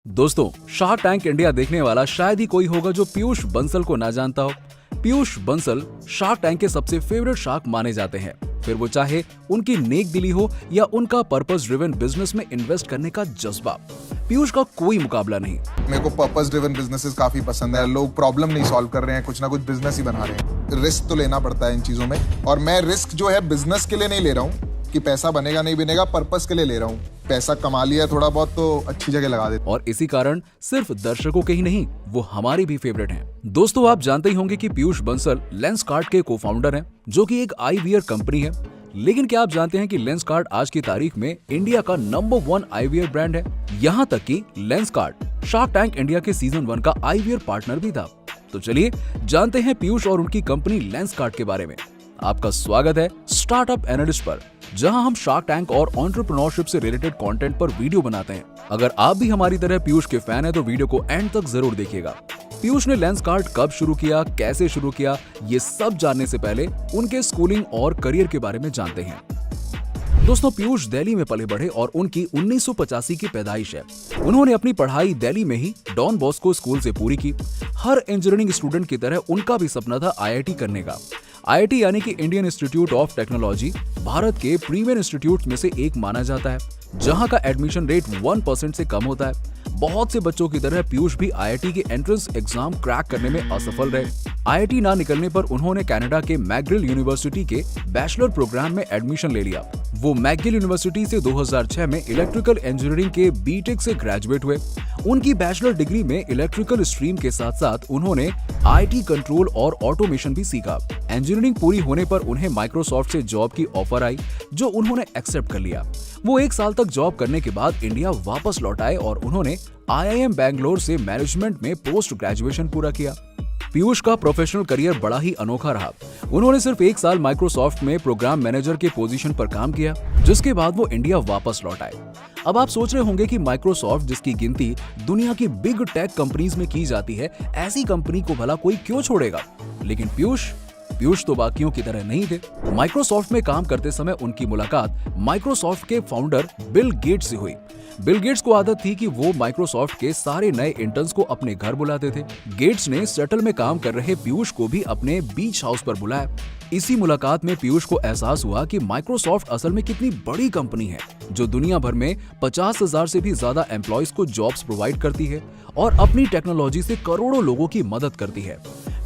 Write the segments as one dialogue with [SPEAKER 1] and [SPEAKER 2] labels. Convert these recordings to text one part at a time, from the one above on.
[SPEAKER 1] दोस्तों, shark tank India देखने वाला शायद ही कोई होगा जो पीयूष बंसल को ना जानता हो। पीयूष बंसल शार्क टैंक के सबसे फेवरेट शार्क माने जाते हैं, फिर वो चाहे उनकी नेक दिली हो या उनका पर्पस ड्रिवन बिजनेस में इन्वेस्ट करने का जज्बा। पीयूष का कोई मुकाबला नहीं।
[SPEAKER 2] मेरे को पर्पस ड्रिवन बिजनेसेस काफी पसंद है। लोग प्रॉब्लम नहीं सॉल्व कर रहे हैं, कुछ ना कुछ बिजनेस ही बना रहे हैं। रिस्क तो लेना पड़ता है इन चीजों में, और मैं रिस्क जो है बिजनेस के लिए नहीं ले रहा हूँ कि पैसा बनेगा नहीं बनेगा, पर्पस के लिए ले रहा हूँ। पैसा कमा लिया थोड़ा बहुत तो अच्छी जगह लगा देते।
[SPEAKER 1] और इसी कारण सिर्फ दर्शकों के ही नहीं, वो हमारी भी फेवरेट हैं। दोस्तों, आप जानते ही होंगे कि पीयूष बंसल लेंसकार्ट के को फाउंडर हैं, जो कि एक आईवीआर कंपनी है। लेकिन क्या आप जानते हैं कि लेंसकार्ट आज की तारीख में इंडिया का नंबर 1 आईवीआर ब्रांड है। यहाँ तक कि लेंसकार्ट शार्क टैंक इंडिया के सीजन 1 का आईवीआर पार्टनर भी था। तो चलिए जानते हैं पीयूष और उनकी कंपनी लेंसकार्ट के बारे में। आपका स्वागत है स्टार्टअप एनालिस्ट पर, जहां हम शार्क टैंक और एंटरप्रेन्योरशिप से रिलेटेड कंटेंट पर वीडियो बनाते हैं। अगर आप भी हमारी तरह पीयूष के फैन हैं तो वीडियो को एंड तक जरूर देखिएगा। पीयूष ने लेंसकार्ट कब शुरू किया, कैसे शुरू किया, ये सब जानने से पहले उनके स्कूलिंग और करियर के बारे में जानते हैं। दोस्तों, पीयूष दिल्ली में पले बढ़े और उनकी 1985 की पैदाइश है। उन्होंने अपनी पढ़ाई दिल्ली में ही डॉन बॉस्को स्कूल से पूरी की। हर इंजीनियरिंग स्टूडेंट की तरह उनका भी सपना था आईआईटी करने का। आईआईटी यानी कि Indian institute of technology Bharat के प्रीमियर इंस्टीट्यूट में से एक माना जाता है, जहां का एडमिशन रेट 1% से कम होता है। बहुत से बच्चों की तरह पीयूष भी आईआईटी के एंट्रेंस एग्जाम क्रैक करने में असफल रहे। आईआईटी ना निकलने पर उन्होंने कनाडा के मैकगिल यूनिवर्सिटी के बैचलर प्रोग्राम में एडमिशन ले लिया। वो मैकगिल यूनिवर्सिटी से 2006 में इलेक्ट्रिकल इंजीनियरिंग के बीटेक से ग्रेजुएट हुए। उनकी बैचलर डिग्री में इलेक्ट्रिकल स्ट्रीम के साथ साथ उन्होंने आईटी कंट्रोल और ऑटोमेशन भी सीखा। इंजीनियरिंग पूरी होने पर उन्हें माइक्रोसॉफ्ट से जॉब की ऑफर आई, जो उन्होंने एक्सेप्ट कर लिया। वो 1 साल तक जॉब करने के बाद इंडिया वापस लौट आए और उन्होंने आईआईएम बैंगलोर से मैनेजमेंट में पोस्ट ग्रेजुएशन पूरा किया। पीयूष का प्रोफेशनल करियर बड़ा ही अनोखा रहा। उन्होंने सिर्फ 1 साल माइक्रोसॉफ्ट में प्रोग्राम मैनेजर के पोजीशन पर काम किया, जिसके बाद वो इंडिया वापस लौट आए। अब आप सोच रहे होंगे कि माइक्रोसॉफ्ट, जिसकी गिनती दुनिया की बिग टेक कंपनीज में की जाती है, ऐसी कंपनी को भला कोई क्यों छोड़ेगा। लेकिन पीयूष तो बाकियों की तरह नहीं थे। माइक्रोसॉफ्ट में काम करते समय उनकी मुलाकात माइक्रोसॉफ्ट के फाउंडर बिल गेट्स से हुई। बिल गेट्स को आदत थी कि वो माइक्रोसॉफ्ट के सारे नए इंटर्न्स को अपने घर बुलाते थे। गेट्स ने सेटल में काम कर रहे पीयूष को भी अपने बीच हाउस पर बुलाया। इसी मुलाकात में पीयूष को एहसास हुआ कि माइक्रोसॉफ्ट असल में कितनी बड़ी कंपनी है, जो दुनिया भर में 50,000 से भी ज्यादा एम्प्लॉयज को जॉब्स प्रोवाइड करती है और अपनी टेक्नोलॉजी से करोड़ों लोगों की मदद करती है।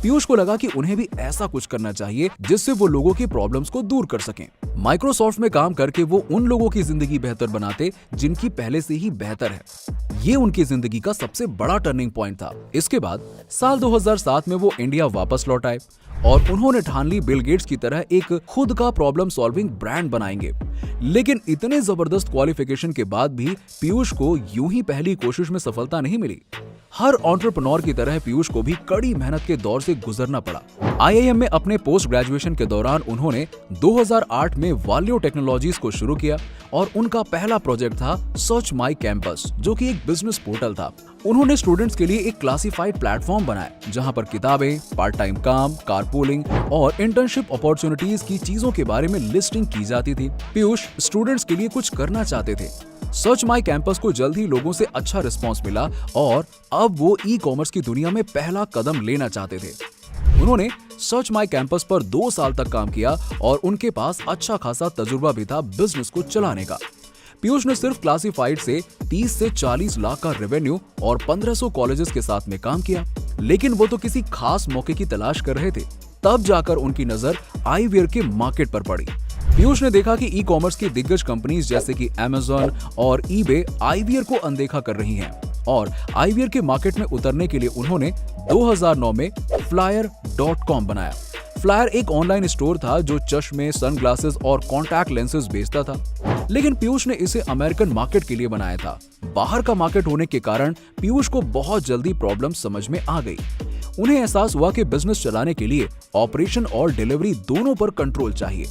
[SPEAKER 1] पीयूष को लगा कि उन्हें भी ऐसा कुछ करना चाहिए जिससे वो लोगों की प्रॉब्लम्स को दूर कर सकें। माइक्रोसॉफ्ट में काम करके वो उन लोगों की जिंदगी बेहतर बनाते जिनकी पहले से ही बेहतर है। ये उनकी जिंदगी का सबसे बड़ा टर्निंग पॉइंट था। इसके बाद साल 2007 में वो इंडिया वापस लौट आए और उन्होंने ठान ली बिल गेट्स की तरह एक खुद का प्रॉब्लम सॉल्विंग ब्रांड बनाएंगे। लेकिन इतने जबरदस्त क्वालिफिकेशन के बाद भी पीयूष को यूं ही पहली कोशिश में सफलता नहीं मिली। हर एंटरप्रेन्योर की तरह पीयूष को भी कड़ी मेहनत के दौर से गुजरना पड़ा। आईआईएम में अपने पोस्ट ग्रेजुएशन के दौरान उन्होंने 2008 में वालियो टेक्नोलॉजीज को शुरू किया और उनका पहला प्रोजेक्ट था सर्च माई कैंपस, जो कि एक बिजनेस पोर्टल था। उन्होंने स्टूडेंट्स के लिए एक क्लासिफाइड प्लेटफॉर्म बनाया, जहां पर किताबें, पार्ट टाइम काम, कारपूलिंग और इंटर्नशिप अपॉर्चुनिटीज की चीजों के बारे में लिस्टिंग की जाती थी। पीयूष स्टूडेंट्स के लिए कुछ करना चाहते थे। सर्च माई कैंपस को जल्द ही लोगों से अच्छा रिस्पॉन्स मिला और अब वो ई कॉमर्स की दुनिया में पहला कदम लेना चाहते थे। उन्होंने सर्च माई कैंपस पर 2 साल तक काम किया और उनके पास अच्छा खासा तजुर्बा भी था बिजनेस को चलाने का। पीयूष ने सिर्फ क्लासिफाइड से 30 से 40 लाख का रेवेन्यू और 1500 कॉलेजेस के साथ में काम किया। लेकिन वो तो किसी खास मौके की तलाश कर रहे थे, तब जाकर उनकी नजर आईवीआर के मार्केट पर पड़ी। पीयूष ने देखा कि ई कॉमर्स की दिग्गज कंपनीज जैसे कि अमेज़न और ईबे आईवीआर को अनदेखा कर रही हैं और आईवीआर के मार्केट में उतरने के लिए उन्होंने 2009 में flyer.com बनाया। फ्लायर एक ऑनलाइन स्टोर था जो चश्मे, सनग्लासेस और कॉन्टैक्ट लेंसेज बेचता था। लेकिन पीयूष ने इसे अमेरिकन मार्केट के लिए बनाया था। बाहर का मार्केट होने के कारण पीयूष को बहुत जल्दी प्रॉब्लम समझ में आ गई। उन्हें एहसास हुआ कि बिजनेस चलाने के लिए ऑपरेशन और डिलीवरी दोनों पर कंट्रोल चाहिए।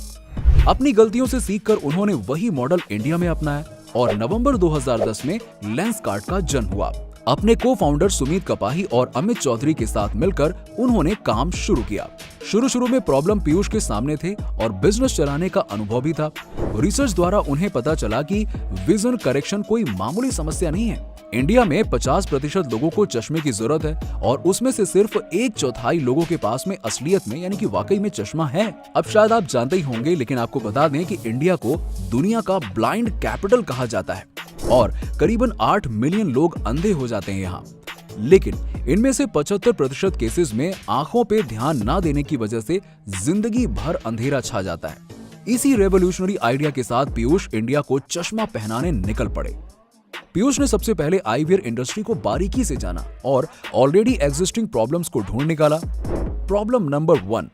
[SPEAKER 1] अपनी गलतियों से सीखकर उन्होंने वही मॉडल इंडिया में अपनाया और नवंबर 2010 में लेंसकार्ट का जन्म हुआ। अपने को फाउंडर सुमित कपाही और अमित चौधरी के साथ मिलकर उन्होंने काम शुरू किया। शुरू में प्रॉब्लम पीयूष के सामने थे और बिजनेस चलाने का अनुभव भी था। रिसर्च द्वारा उन्हें पता चला कि विजन करेक्शन कोई मामूली समस्या नहीं है। इंडिया में 50% लोगों को चश्मे की जरूरत है और उसमें से सिर्फ 1/4 लोगों के पास में असलियत में यानी कि वाकई में चश्मा है। अब शायद आप जानते ही होंगे, लेकिन आपको बता दें कि इंडिया को दुनिया का ब्लाइंड कैपिटल कहा जाता है और करीबन 8 मिलियन लोग अंधे हो जाते हैं यहाँ। लेकिन इनमें से 75% केसेस में आंखों पे ध्यान ना देने की वजह से जिंदगी भर अंधेरा छा जाता है। इसी रेवोल्यूशनरी आइडिया के साथ पीयूष इंडिया को चश्मा पहनाने निकल पड़े। पीयूष ने सबसे पहले आईवीआर इंडस्ट्री को बारीकी से जाना और ऑलरेडी एग्जिस्टिंग प्रॉब्लम्स को ढूंढ निकाला। प्रॉब्लम नंबर 1,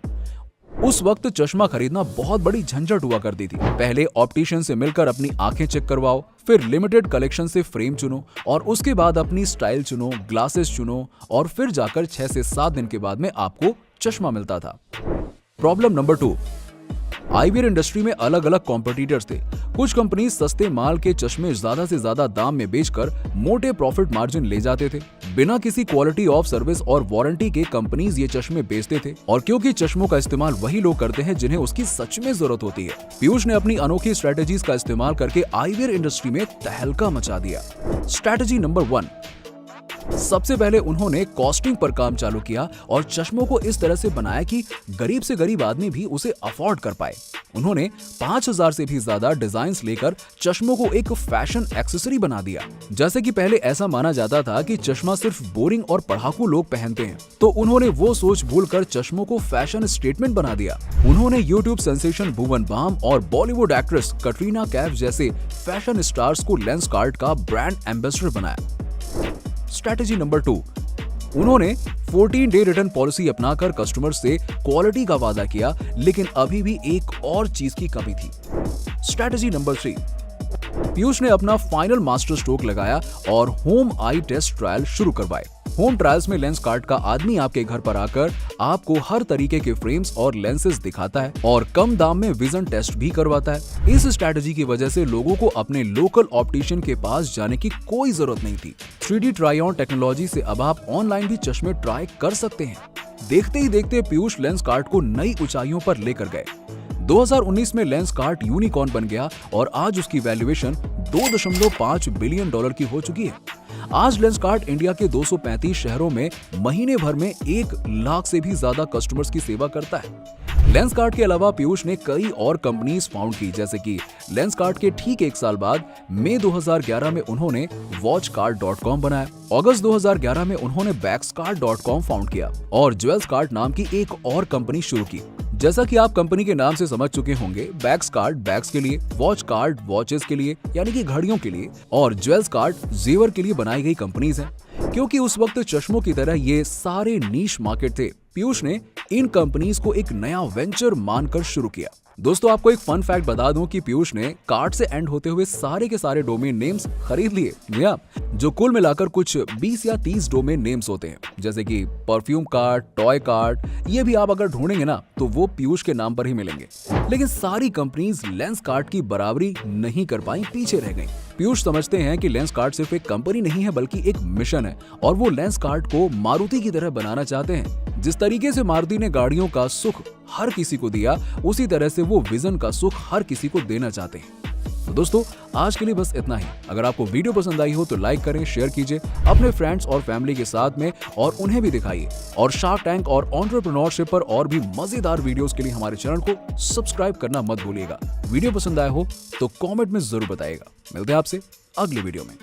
[SPEAKER 1] उस वक्त चश्मा खरीदना बहुत बड़ी झंझट हुआ करती थी। पहले ऑप्टिशियन से मिलकर अपनी आंखें चेक करवाओ, फिर लिमिटेड कलेक्शन से फ्रेम चुनो और उसके बाद अपनी स्टाइल चुनो, ग्लासेस चुनो और फिर जाकर 6 से 7 दिन के बाद में आपको चश्मा मिलता था। प्रॉब्लम नंबर 2, आईवीआर इंडस्ट्री में अलग अलग कॉम्पिटिटर्स थे। कुछ कंपनी सस्ते माल के चश्मे ज्यादा से ज्यादा दाम में बेचकर मोटे प्रॉफिट मार्जिन ले जाते थे। बिना किसी क्वालिटी ऑफ सर्विस और वारंटी के कंपनीज ये चश्मे बेचते थे और क्योंकि चश्मों का इस्तेमाल वही लोग करते हैं जिन्हें उसकी सच में जरूरत होती है। पीयूष ने अपनी अनोखी स्ट्रेटेजीज का इस्तेमाल करके आईवीआर इंडस्ट्री में तहलका मचा दिया। स्ट्रेटेजी नंबर 1, सबसे पहले उन्होंने कॉस्टिंग पर काम चालू किया और चश्मों को इस तरह से बनाया कि गरीब से गरीब आदमी भी उसे अफोर्ड कर पाए। उन्होंने 5000 से भी ज्यादा डिजाइन्स लेकर चश्मों को एक फैशन एक्सेसरी बना दिया। जैसे कि पहले ऐसा माना जाता था कि चश्मा सिर्फ बोरिंग और पढ़ाकू लोग पहनते हैं, तो उन्होंने वो सोच भूलकर चश्मों को फैशन स्टेटमेंट बना दिया। उन्होंने यूट्यूब सेंसेशन भुवन बाम और बॉलीवुड एक्ट्रेस कटरीना कैफ जैसे फैशन स्टार्स को लेंसकार्ट का ब्रांड एम्बेसडर बनाया। स्ट्रेटेजी नंबर 2, उन्होंने 14 डे रिटर्न पॉलिसी अपनाकर कस्टमर से क्वालिटी का वादा किया, लेकिन अभी भी एक और चीज की कमी थी। स्ट्रेटेजी नंबर 3, पीयूष ने अपना फाइनल मास्टर स्ट्रोक लगाया और होम आई टेस्ट ट्रायल शुरू करवाए। होम ट्रायल्स में लेंसकार्ट का आदमी आपके घर पर आकर आपको हर तरीके के फ्रेम्स और लेंसेज दिखाता है और कम दाम में विजन टेस्ट भी करवाता है। इस स्ट्रेटजी की वजह से लोगों को अपने लोकल ऑप्टिशियन के पास जाने की कोई जरूरत नहीं थी। 3D ट्राई ऑन टेक्नोलॉजी से अब आप ऑनलाइन भी चश्मे ट्राई कर सकते हैं। देखते ही देखते पीयूष लेंसकार्ट को नई ऊंचाइयों पर लेकर गए। 2019 में लेंसकार्ट यूनिकॉर्न बन गया और आज उसकी वैल्यूएशन $2.5 बिलियन की हो चुकी है। आज लेंसकार्ट इंडिया के 235 शहरों में महीने भर में 1 लाख से भी ज्यादा कस्टमर्स की सेवा करता है। लेंसकार्ट के अलावा पीयूष ने कई और कंपनीज फाउंड की, जैसे कि लेंसकार्ट के ठीक 1 साल बाद मई 2011 में उन्होंने watchcard.com बनाया। अगस्त 2011 में उन्होंने bagscard.com फाउंड किया और ज्वेल्सकार्ट नाम की एक और कंपनी शुरू की। जैसा कि आप कंपनी के नाम से समझ चुके होंगे, बैग्सकार्ट बैग्स के लिए, वॉचकार्ट वॉचेस के लिए यानी कि घड़ियों के लिए और ज्वेल्सकार्ट जेवर के लिए बनाई गई कंपनीज हैं। क्योंकि उस वक्त चश्मों की तरह ये सारे नीश मार्केट थे, पीयूष ने इन कंपनीज को एक नया वेंचर मानकर शुरू किया। दोस्तों, आपको एक फन फैक्ट बता दूं कि पीयूष ने कार्ट से एंड होते हुए सारे के सारे डोमेन नेम्स खरीद लिए, जो कुल मिलाकर कुछ 20 या 30 डोमेन नेम्स होते हैं, जैसे कि परफ्यूम कार्ट, टॉय कार्ट। ये भी आप अगर ढूंढेंगे ना तो वो पीयूष के नाम पर ही मिलेंगे। लेकिन सारी कंपनीज लेंसकार्ट की बराबरी नहीं कर पाई, पीछे रह गई। पीयूष समझते हैं कि लेंसकार्ट सिर्फ एक कंपनी नहीं है बल्कि एक मिशन है और वो लेंसकार्ट को मारुति की तरह बनाना चाहते हैं। जिस तरीके से मारुति ने गाड़ियों का सुख हर किसी को दिया, उसी तरह से वो विजन का सुख हर किसी को देना चाहते हैं। तो दोस्तों, आज के लिए बस इतना ही। अगर आपको वीडियो पसंद आई हो तो लाइक करें, शेयर कीजिए अपने फ्रेंड्स और फैमिली के साथ में और उन्हें भी दिखाइए। और शार्क टैंक और एंटरप्रेन्योरशिप पर और भी मजेदार वीडियोस के लिए हमारे चैनल को सब्सक्राइब करना मत भूलिएगा। वीडियो पसंद आया हो तो कमेंट में जरूर बताइएगा। मिलते हैं आपसे अगले वीडियो में।